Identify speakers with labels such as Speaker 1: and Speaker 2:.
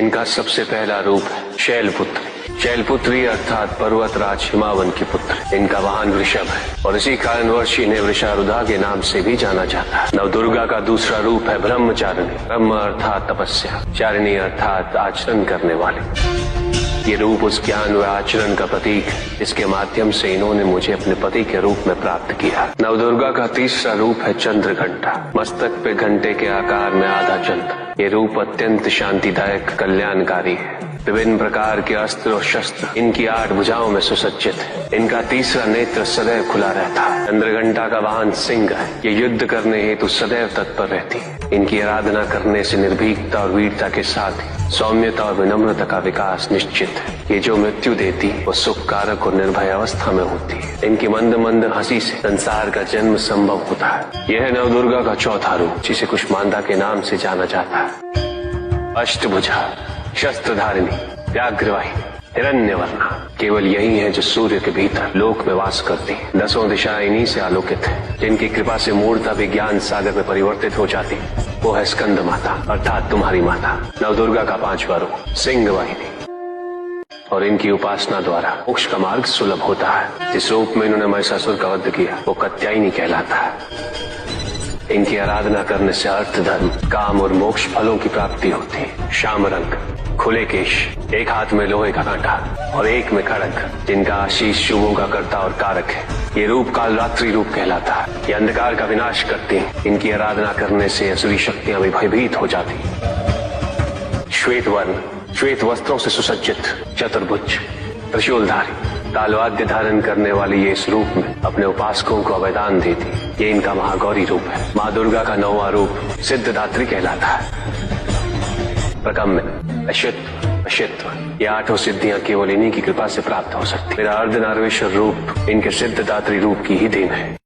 Speaker 1: इनका सबसे पहला रूप है शैलपुत्री। शैलपुत्री अर्थात पर्वतराज हिमावन की पुत्र। इनका वाहन वृषभ है और इसी कारणवश इन्हें वृषारुधा के नाम से भी जाना जाता है। नवदुर्गा का दूसरा रूप है ब्रह्मचारिणी। ब्रह्म अर्थात तपस्या, चारिणी अर्थात आचरण करने वाले। ये रूप उस ज्ञान व आचरण का प्रतीक है इसके माध्यम से इन्होंने मुझे अपने पति के रूप में प्राप्त किया। नवदुर्गा का तीसरा रूप है चंद्रघंटा। मस्तक पे घंटे के आकार में आधा चंद्र। ये रूप अत्यंत शांतिदायक कल्याणकारी है। विभिन्न प्रकार के अस्त्र और शस्त्र इनकी 8 भुजाओं में सुसज्जित है। इनका तीसरा नेत्र सदैव खुला रहता है। चंद्रघंटा का वाहन सिंह है। ये युद्ध करने हेतु सदैव तत्पर रहती है। इनकी आराधना करने से निर्भीकता और वीरता के साथ ही सौम्यता और विनम्रता का विकास निश्चित है। ये जो मृत्यु देती वो सुख कारक और निर्भय अवस्था में होती है। इनकी मंद मंद हंसी से संसार का जन्म संभव होता है। यह है नवदुर्गा का चौथा रूप जिसे कुष्मांडा के नाम से जाना जाता है। अष्टभुजा, शस्त्रधारिणी, व्याघ्रवाहिनी, हिरण्यवर्णा। केवल यही है जो सूर्य के भीतर लोक में वास करती है। 10 दिशाएं इन्हीं से आलोकित है। जिनकी कृपा से मूर्ता भी ज्ञान सागर में परिवर्तित हो जाती वो है स्कंद माता अर्थात तुम्हारी माता। नवदुर्गा का 5वां रूप सिंह वाहिनी और इनकी उपासना द्वारा मोक्ष का मार्ग सुलभ होता है। जिस रूप में इन्होंने महिषासुर का वध किया वो कात्यायनी कहलाता है। इनकी आराधना करने से अर्थ, धर्म, काम और मोक्ष फलों की प्राप्ति होती है। श्याम रंग, खुले केश, एक हाथ में लोहे का कांटा और एक में खड़ग, जिनका आशीष शुभों का कर्ता और कारक है। ये रूप काल रात्रि रूप कहलाता है। ये अंधकार का विनाश करती है। इनकी आराधना करने से असुरी शक्तियां भी भयभीत हो जाती है। श्वेत वर्ण, श्वेत वस्त्रों से सुसज्जित, चतुर्भुज, त्रिशूलधारी, तालवाद्य धारण करने वाली ये इस रूप में अपने उपासकों को अभयदान देती। ये इनका महागौरी रूप है। माँ दुर्गा का 9वां रूप सिद्धदात्री कहलाता है। प्रकम्य, अश्वित्व, अशित्व, ये 8 सिद्धियां केवल इन्हीं की कृपा से प्राप्त हो सकती। मेरा अर्धनारीश्वर रूप इनके सिद्धदात्री रूप की ही देन है।